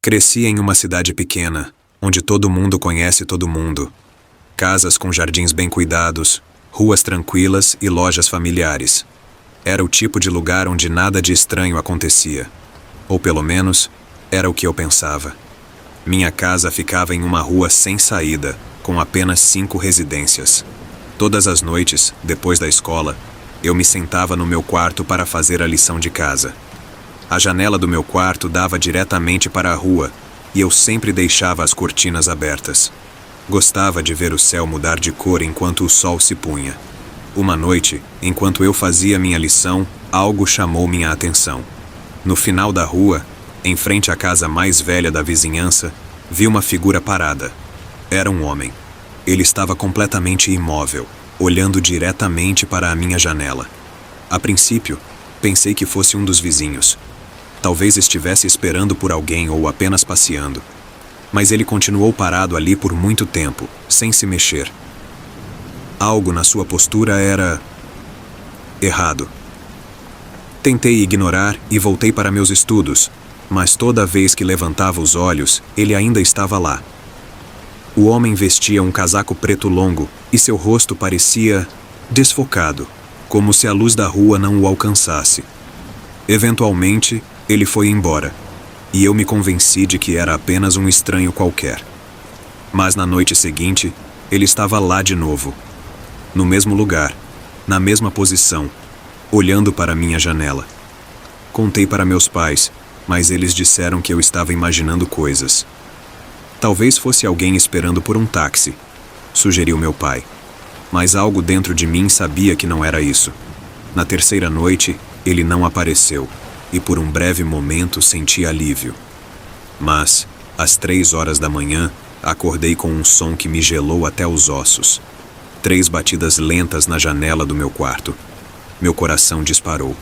Cresci em uma cidade pequena, onde todo mundo conhece todo mundo. Casas com jardins bem cuidados, ruas tranquilas e lojas familiares. Era o tipo de lugar onde nada de estranho acontecia. Ou pelo menos, era o que eu pensava. Minha casa ficava em uma rua sem saída, com apenas 5 residências. Todas as noites, depois da escola, eu me sentava no meu quarto para fazer a lição de casa. A janela do meu quarto dava diretamente para a rua, e eu sempre deixava as cortinas abertas. Gostava de ver o céu mudar de cor enquanto o sol se punha. Uma noite, enquanto eu fazia minha lição, algo chamou minha atenção. No final da rua, em frente à casa mais velha da vizinhança, vi uma figura parada. Era um homem. Ele estava completamente imóvel, olhando diretamente para a minha janela. A princípio, pensei que fosse um dos vizinhos. Talvez estivesse esperando por alguém ou apenas passeando. Mas ele continuou parado ali por muito tempo, sem se mexer. Algo na sua postura era errado. Tentei ignorar e voltei para meus estudos, mas toda vez que levantava os olhos, ele ainda estava lá. O homem vestia um casaco preto longo e seu rosto parecia desfocado, como se a luz da rua não o alcançasse. Eventualmente, ele foi embora, e eu me convenci de que era apenas um estranho qualquer. Mas na noite seguinte, ele estava lá de novo, no mesmo lugar, na mesma posição, olhando para minha janela. Contei para meus pais, mas eles disseram que eu estava imaginando coisas. Talvez fosse alguém esperando por um táxi, sugeriu meu pai. Mas algo dentro de mim sabia que não era isso. Na terceira noite, ele não apareceu, e por um breve momento senti alívio. Mas, às 3 horas da manhã, acordei com um som que me gelou até os ossos. 3 batidas lentas na janela do meu quarto. Meu coração disparou.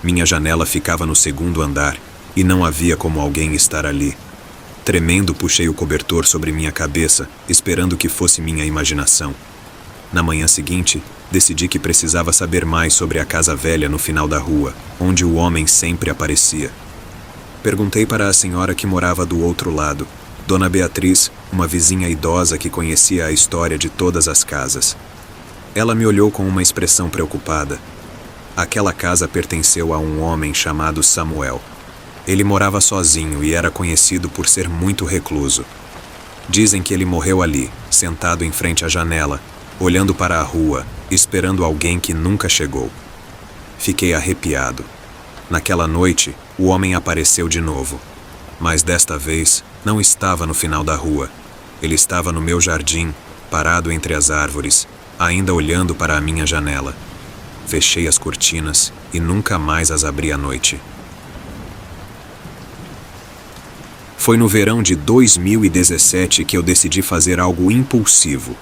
Minha janela ficava no 2º andar, e não havia como alguém estar ali. Tremendo, puxei o cobertor sobre minha cabeça, esperando que fosse minha imaginação. Na manhã seguinte, decidi que precisava saber mais sobre a casa velha no final da rua, onde o homem sempre aparecia. Perguntei para a senhora que morava do outro lado, Dona Beatriz, uma vizinha idosa que conhecia a história de todas as casas. Ela me olhou com uma expressão preocupada. Aquela casa pertenceu a um homem chamado Samuel. Ele morava sozinho e era conhecido por ser muito recluso. Dizem que ele morreu ali, sentado em frente à janela, olhando para a rua, esperando alguém que nunca chegou. Fiquei arrepiado. Naquela noite, o homem apareceu de novo. Mas desta vez, não estava no final da rua. Ele estava no meu jardim, parado entre as árvores, ainda olhando para a minha janela. Fechei as cortinas e nunca mais as abri à noite. Foi no verão de 2017 que eu decidi fazer algo impulsivo.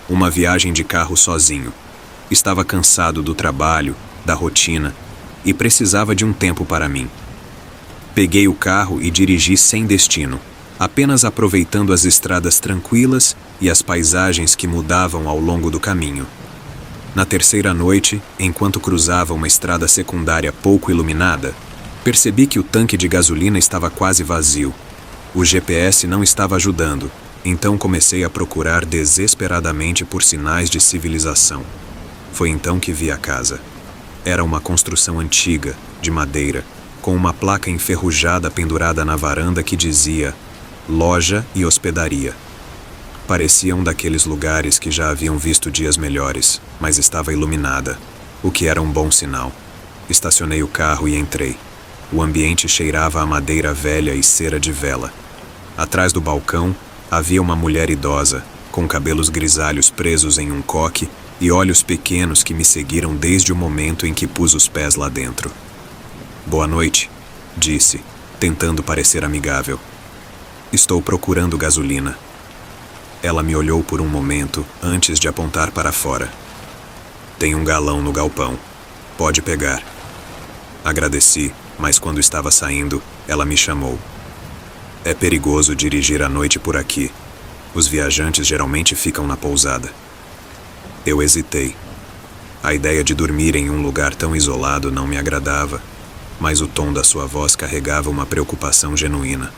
Uma viagem de carro sozinho. Estava cansado do trabalho, da rotina, e precisava de um tempo para mim. Peguei o carro e dirigi sem destino, apenas aproveitando as estradas tranquilas e as paisagens que mudavam ao longo do caminho. Na terceira noite, enquanto cruzava uma estrada secundária pouco iluminada, percebi que o tanque de gasolina estava quase vazio. O GPS não estava ajudando. Então comecei a procurar desesperadamente por sinais de civilização. Foi então que vi a casa. Era uma construção antiga, de madeira, com uma placa enferrujada pendurada na varanda que dizia Loja e Hospedaria. Parecia um daqueles lugares que já haviam visto dias melhores, mas estava iluminada, o que era um bom sinal. Estacionei o carro e entrei. O ambiente cheirava a madeira velha e cera de vela. Atrás do balcão, havia uma mulher idosa, com cabelos grisalhos presos em um coque e olhos pequenos que me seguiram desde o momento em que pus os pés lá dentro. Boa noite, disse, tentando parecer amigável. Estou procurando gasolina. Ela me olhou por um momento antes de apontar para fora. Tem um galão no galpão. Pode pegar. Agradeci, mas quando estava saindo, ela me chamou. É perigoso dirigir à noite por aqui. Os viajantes geralmente ficam na pousada. Eu hesitei. A ideia de dormir em um lugar tão isolado não me agradava, mas o tom da sua voz carregava uma preocupação genuína.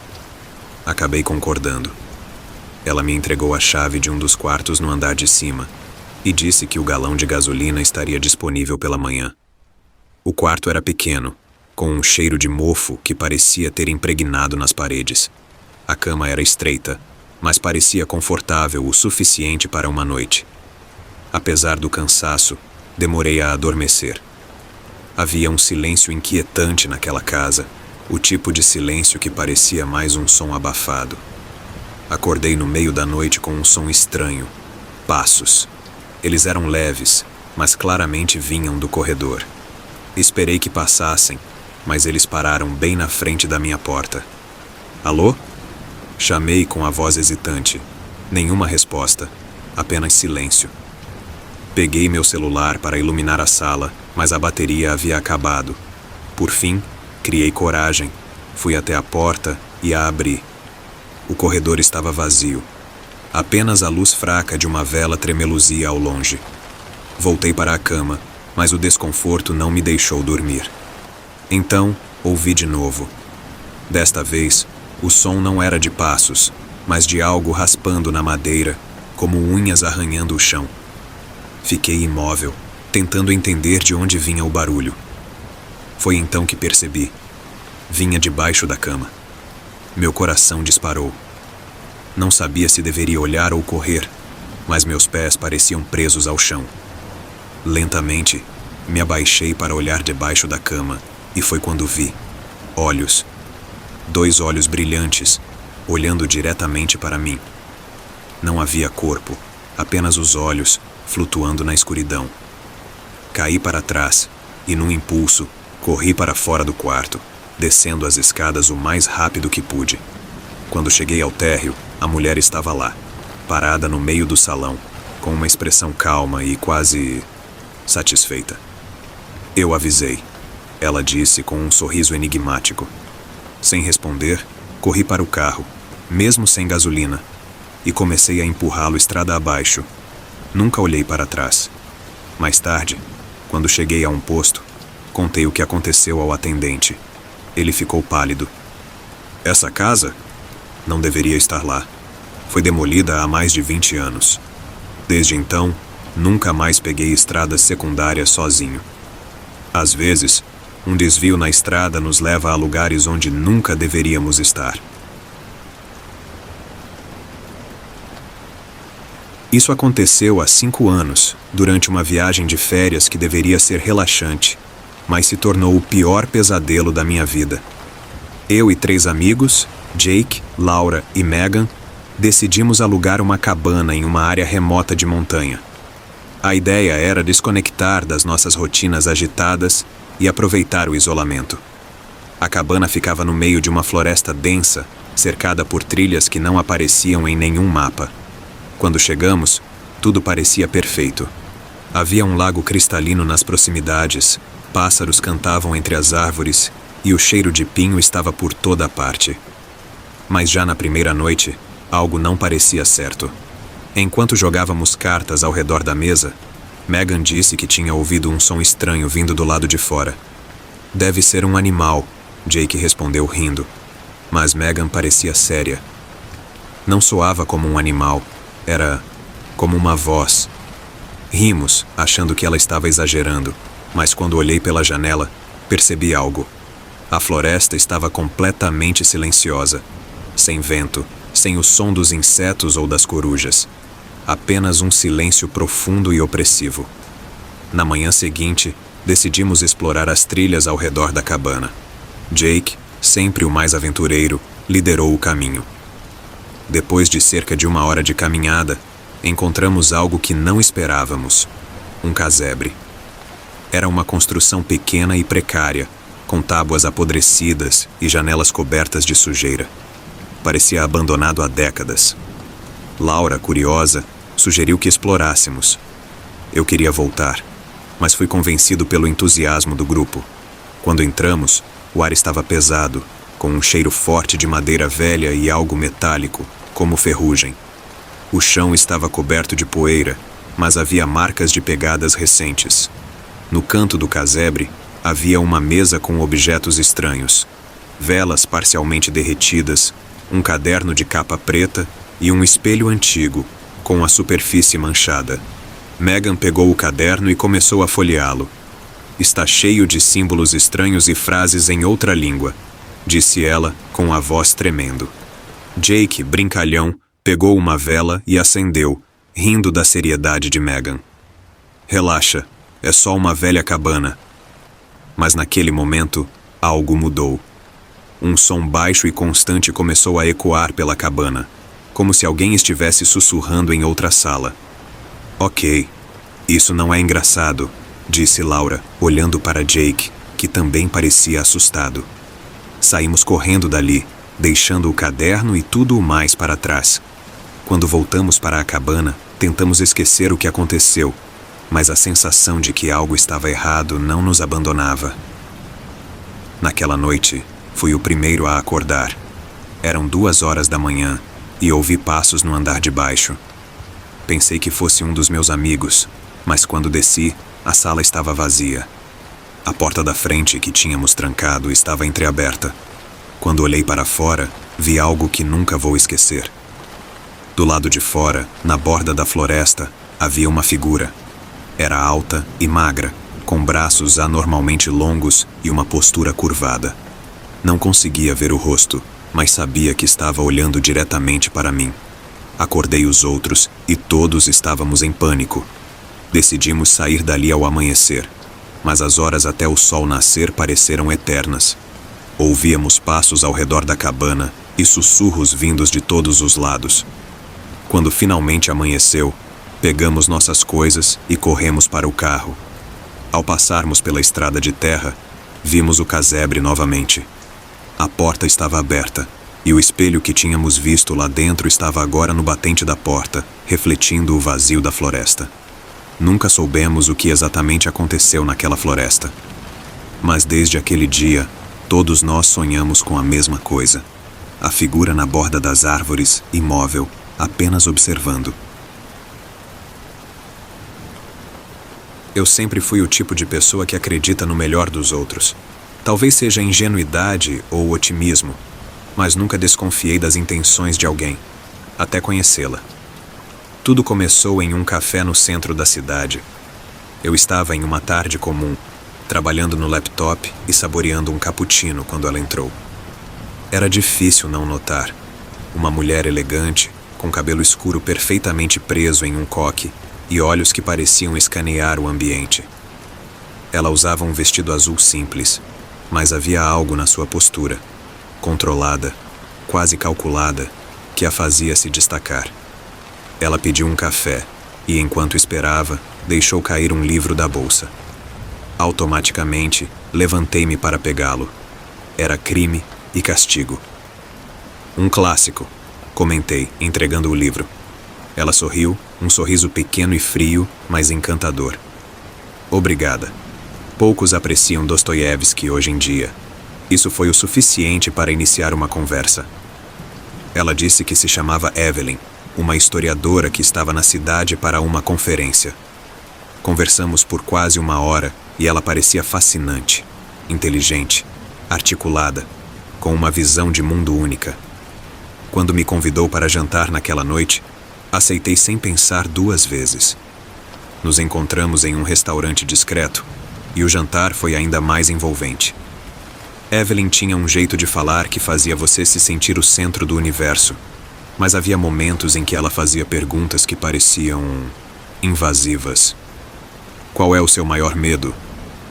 Acabei concordando. Ela me entregou a chave de um dos quartos no andar de cima e disse que o galão de gasolina estaria disponível pela manhã. O quarto era pequeno, com um cheiro de mofo que parecia ter impregnado nas paredes. A cama era estreita, mas parecia confortável o suficiente para uma noite. Apesar do cansaço, demorei a adormecer. Havia um silêncio inquietante naquela casa, o tipo de silêncio que parecia mais um som abafado. Acordei no meio da noite com um som estranho. Passos. Eles eram leves, mas claramente vinham do corredor. Esperei que passassem, mas eles pararam bem na frente da minha porta. Alô? Chamei com a voz hesitante. Nenhuma resposta, apenas silêncio. Peguei meu celular para iluminar a sala, mas a bateria havia acabado. Por fim, criei coragem, fui até a porta e a abri. O corredor estava vazio. Apenas a luz fraca de uma vela tremeluzia ao longe. Voltei para a cama, mas o desconforto não me deixou dormir. Então, ouvi de novo. Desta vez, o som não era de passos, mas de algo raspando na madeira, como unhas arranhando o chão. Fiquei imóvel, tentando entender de onde vinha o barulho. Foi então que percebi. Vinha debaixo da cama. Meu coração disparou. Não sabia se deveria olhar ou correr, mas meus pés pareciam presos ao chão. Lentamente, me abaixei para olhar debaixo da cama, e foi quando vi olhos. 2 olhos brilhantes, olhando diretamente para mim. Não havia corpo, apenas os olhos, flutuando na escuridão. Caí para trás, e num impulso, corri para fora do quarto, descendo as escadas o mais rápido que pude. Quando cheguei ao térreo, a mulher estava lá, parada no meio do salão, com uma expressão calma e quase satisfeita. Eu avisei, ela disse com um sorriso enigmático. Sem responder, corri para o carro, mesmo sem gasolina, e comecei a empurrá-lo estrada abaixo. Nunca olhei para trás. Mais tarde, quando cheguei a um posto, contei o que aconteceu ao atendente. Ele ficou pálido. Essa casa? Não deveria estar lá. Foi demolida há mais de 20 anos. Desde então, nunca mais peguei estradas secundárias sozinho. Às vezes, um desvio na estrada nos leva a lugares onde nunca deveríamos estar. Isso aconteceu há 5 anos, durante uma viagem de férias que deveria ser relaxante, mas se tornou o pior pesadelo da minha vida. Eu e 3 amigos, Jake, Laura e Megan, decidimos alugar uma cabana em uma área remota de montanha. A ideia era desconectar das nossas rotinas agitadas e aproveitar o isolamento. A cabana ficava no meio de uma floresta densa, cercada por trilhas que não apareciam em nenhum mapa. Quando chegamos, tudo parecia perfeito. Havia um lago cristalino nas proximidades, pássaros cantavam entre as árvores e o cheiro de pinho estava por toda a parte. Mas já na primeira noite, algo não parecia certo. Enquanto jogávamos cartas ao redor da mesa, Megan disse que tinha ouvido um som estranho vindo do lado de fora. Deve ser um animal, Jake respondeu rindo. Mas Megan parecia séria. Não soava como um animal, era como uma voz. Rimos, achando que ela estava exagerando, mas quando olhei pela janela, percebi algo. A floresta estava completamente silenciosa, sem vento, sem o som dos insetos ou das corujas. Apenas um silêncio profundo e opressivo. Na manhã seguinte, decidimos explorar as trilhas ao redor da cabana. Jake, sempre o mais aventureiro, liderou o caminho. Depois de cerca de 1 hora de caminhada, encontramos algo que não esperávamos: um casebre. Era uma construção pequena e precária, com tábuas apodrecidas e janelas cobertas de sujeira. Parecia abandonado há décadas. Laura, curiosa, sugeriu que explorássemos. Eu queria voltar, mas fui convencido pelo entusiasmo do grupo. Quando entramos, o ar estava pesado, com um cheiro forte de madeira velha e algo metálico, como ferrugem. O chão estava coberto de poeira, mas havia marcas de pegadas recentes. No canto do casebre, havia uma mesa com objetos estranhos. Velas parcialmente derretidas, um caderno de capa preta e um espelho antigo, com a superfície manchada. Megan pegou o caderno e começou a folheá-lo. Está cheio de símbolos estranhos e frases em outra língua, disse ela, com a voz tremendo. Jake, brincalhão, pegou uma vela e acendeu, rindo da seriedade de Megan. Relaxa, é só uma velha cabana. Mas naquele momento, algo mudou. Um som baixo e constante começou a ecoar pela cabana, como se alguém estivesse sussurrando em outra sala. Ok, isso não é engraçado, disse Laura, olhando para Jake, que também parecia assustado. Saímos correndo dali, deixando o caderno e tudo o mais para trás. Quando voltamos para a cabana, tentamos esquecer o que aconteceu, mas a sensação de que algo estava errado não nos abandonava. Naquela noite, fui o primeiro a acordar. Eram 2 horas da manhã e ouvi passos no andar de baixo. Pensei que fosse um dos meus amigos, mas quando desci, a sala estava vazia. A porta da frente, que tínhamos trancado, estava entreaberta. Quando olhei para fora, vi algo que nunca vou esquecer. Do lado de fora, na borda da floresta, havia uma figura. Era alta e magra, com braços anormalmente longos e uma postura curvada. Não conseguia ver o rosto, mas sabia que estava olhando diretamente para mim. Acordei os outros e todos estávamos em pânico. Decidimos sair dali ao amanhecer, mas as horas até o sol nascer pareceram eternas. Ouvíamos passos ao redor da cabana e sussurros vindos de todos os lados. Quando finalmente amanheceu, pegamos nossas coisas e corremos para o carro. Ao passarmos pela estrada de terra, vimos o casebre novamente. A porta estava aberta, e o espelho que tínhamos visto lá dentro estava agora no batente da porta, refletindo o vazio da floresta. Nunca soubemos o que exatamente aconteceu naquela floresta. Mas desde aquele dia, todos nós sonhamos com a mesma coisa. A figura na borda das árvores, imóvel, apenas observando. Eu sempre fui o tipo de pessoa que acredita no melhor dos outros. Talvez seja ingenuidade ou otimismo, mas nunca desconfiei das intenções de alguém, até conhecê-la. Tudo começou em um café no centro da cidade. Eu estava em uma tarde comum, trabalhando no laptop e saboreando um cappuccino quando ela entrou. Era difícil não notar. Uma mulher elegante, com cabelo escuro perfeitamente preso em um coque e olhos que pareciam escanear o ambiente. Ela usava um vestido azul simples, mas havia algo na sua postura, controlada, quase calculada, que a fazia se destacar. Ela pediu um café e, enquanto esperava, deixou cair um livro da bolsa. Automaticamente, levantei-me para pegá-lo. Era Crime e Castigo. Um clássico, comentei, entregando o livro. Ela sorriu, um sorriso pequeno e frio, mas encantador. Obrigada. Poucos apreciam Dostoiévski hoje em dia. Isso foi o suficiente para iniciar uma conversa. Ela disse que se chamava Evelyn, uma historiadora que estava na cidade para uma conferência. Conversamos por quase 1 hora e ela parecia fascinante, inteligente, articulada, com uma visão de mundo única. Quando me convidou para jantar naquela noite, aceitei sem pensar 2 vezes. Nos encontramos em um restaurante discreto e o jantar foi ainda mais envolvente. Evelyn tinha um jeito de falar que fazia você se sentir o centro do universo, mas havia momentos em que ela fazia perguntas que pareciam invasivas. Qual é o seu maior medo?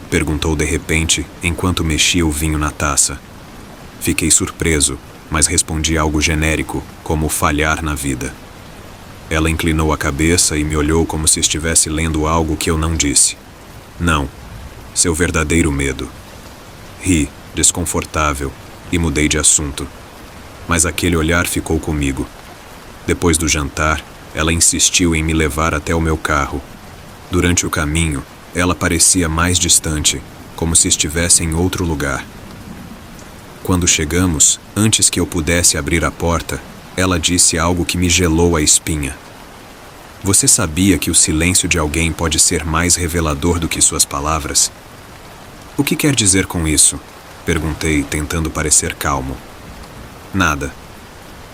Perguntou de repente, enquanto mexia o vinho na taça. Fiquei surpreso, mas respondi algo genérico, como falhar na vida. Ela inclinou a cabeça e me olhou como se estivesse lendo algo que eu não disse. Não, seu verdadeiro medo. Ri, desconfortável, e mudei de assunto. Mas aquele olhar ficou comigo. Depois do jantar, ela insistiu em me levar até o meu carro. Durante o caminho, ela parecia mais distante, como se estivesse em outro lugar. Quando chegamos, antes que eu pudesse abrir a porta, ela disse algo que me gelou a espinha. Você sabia que o silêncio de alguém pode ser mais revelador do que suas palavras? O que quer dizer com isso? Perguntei, tentando parecer calmo. Nada.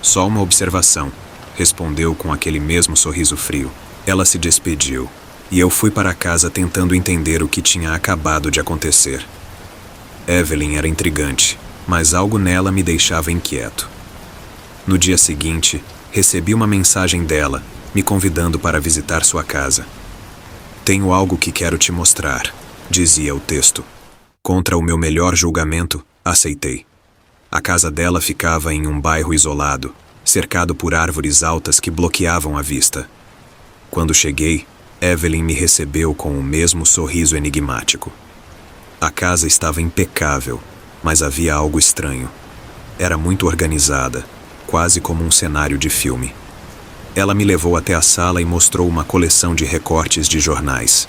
Só uma observação, respondeu com aquele mesmo sorriso frio. Ela se despediu, e eu fui para casa tentando entender o que tinha acabado de acontecer. Evelyn era intrigante, mas algo nela me deixava inquieto. No dia seguinte, recebi uma mensagem dela, me convidando para visitar sua casa. Tenho algo que quero te mostrar, dizia o texto. Contra o meu melhor julgamento, aceitei. A casa dela ficava em um bairro isolado, cercado por árvores altas que bloqueavam a vista. Quando cheguei, Evelyn me recebeu com o mesmo sorriso enigmático. A casa estava impecável, mas havia algo estranho. Era muito organizada, quase como um cenário de filme. Ela me levou até a sala e mostrou uma coleção de recortes de jornais.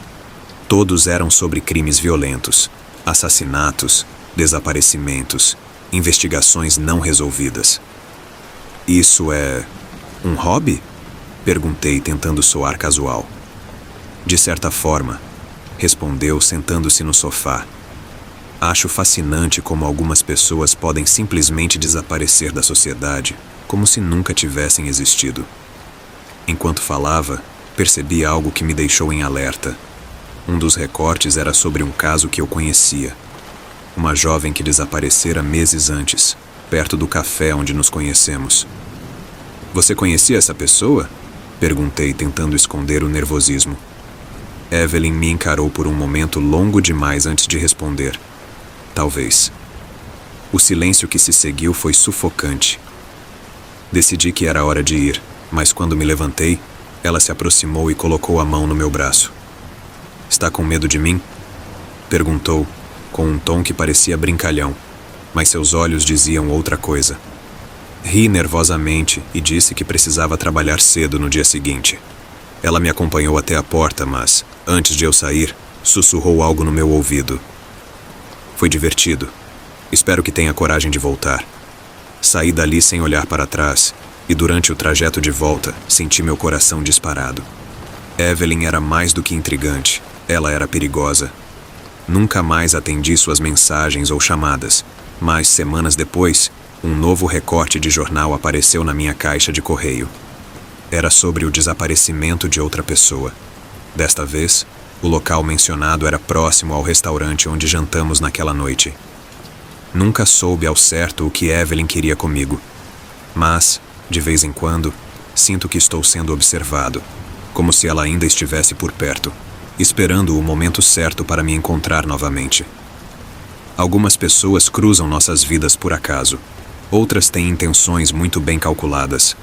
Todos eram sobre crimes violentos, assassinatos, desaparecimentos, investigações não resolvidas. Isso é um hobby? Perguntei, tentando soar casual. De certa forma, respondeu, sentando-se no sofá. Acho fascinante como algumas pessoas podem simplesmente desaparecer da sociedade, como se nunca tivessem existido. Enquanto falava, percebi algo que me deixou em alerta. Um dos recortes era sobre um caso que eu conhecia. Uma jovem que desaparecera meses antes, perto do café onde nos conhecemos. Você conhecia essa pessoa? Perguntei, tentando esconder o nervosismo. Evelyn me encarou por um momento longo demais antes de responder. Talvez. O silêncio que se seguiu foi sufocante. Decidi que era hora de ir, mas quando me levantei, ela se aproximou e colocou a mão no meu braço. Está com medo de mim? Perguntou, com um tom que parecia brincalhão, mas seus olhos diziam outra coisa. Ri nervosamente e disse que precisava trabalhar cedo no dia seguinte. Ela me acompanhou até a porta, mas, antes de eu sair, sussurrou algo no meu ouvido. Foi divertido. Espero que tenha coragem de voltar. Saí dali sem olhar para trás, e durante o trajeto de volta, senti meu coração disparado. Evelyn era mais do que intrigante. Ela era perigosa. Nunca mais atendi suas mensagens ou chamadas, mas semanas depois, um novo recorte de jornal apareceu na minha caixa de correio. Era sobre o desaparecimento de outra pessoa. Desta vez, o local mencionado era próximo ao restaurante onde jantamos naquela noite. Nunca soube ao certo o que Evelyn queria comigo, mas, de vez em quando, sinto que estou sendo observado, como se ela ainda estivesse por perto, esperando o momento certo para me encontrar novamente. Algumas pessoas cruzam nossas vidas por acaso. Outras têm intenções muito bem calculadas.